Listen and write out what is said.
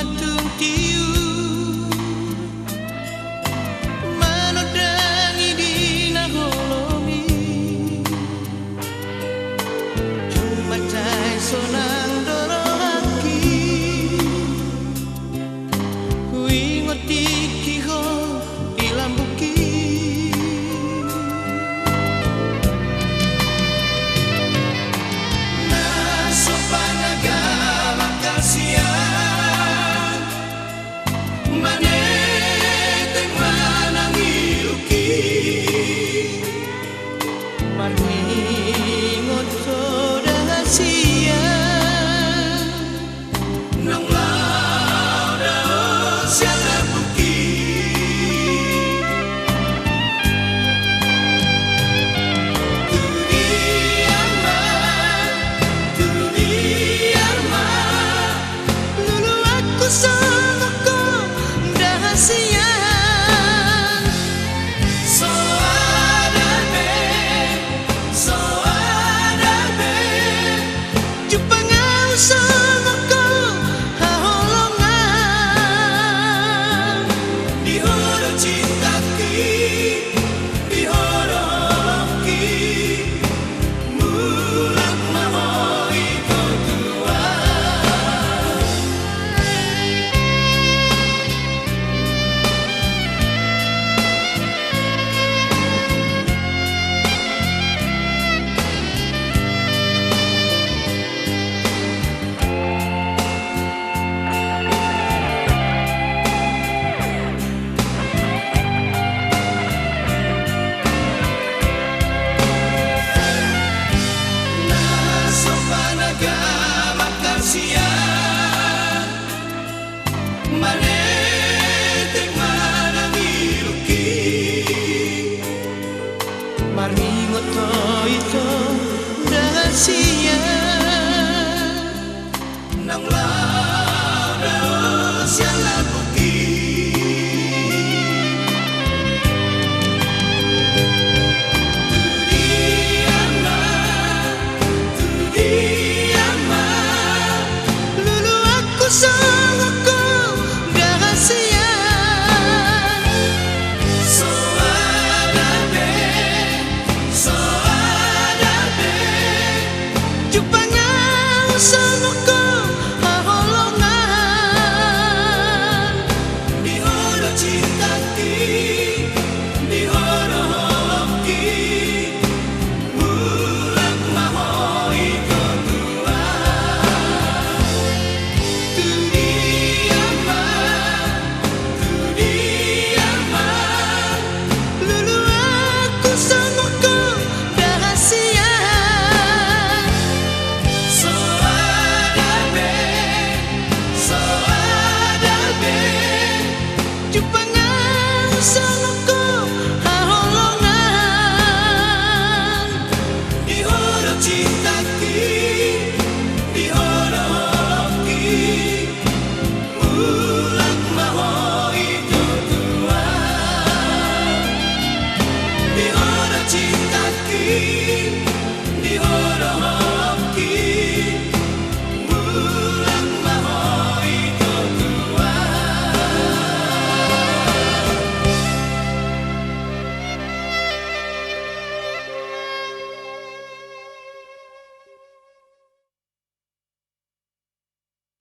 lantung tiup manodangi dina holomi cuma cai sonang dorongaki kuingot ikiho dilambuki nasopanaga makasian maneteng manangiluki maningot sodahasia nang lauda siala buki lulu aku sangko dahasian so ada be jupangau sangko haholongan dihoro cintaki dihoro loki mulak mahoi kodua nasopanaga makasian maneteng manangiluki maringot itu dahasian nang lauda siala buki lulu aku sangko dahasian so ada be jupangau sangko haholongan dihoro cintaki dihoro loki mulak mahoi kodua tu diama lulu aku sangko dahasian so ada be jupangau sangko haholongan dihoro cintaki dihoro loki mulak mahoi kodua dihoro cintaki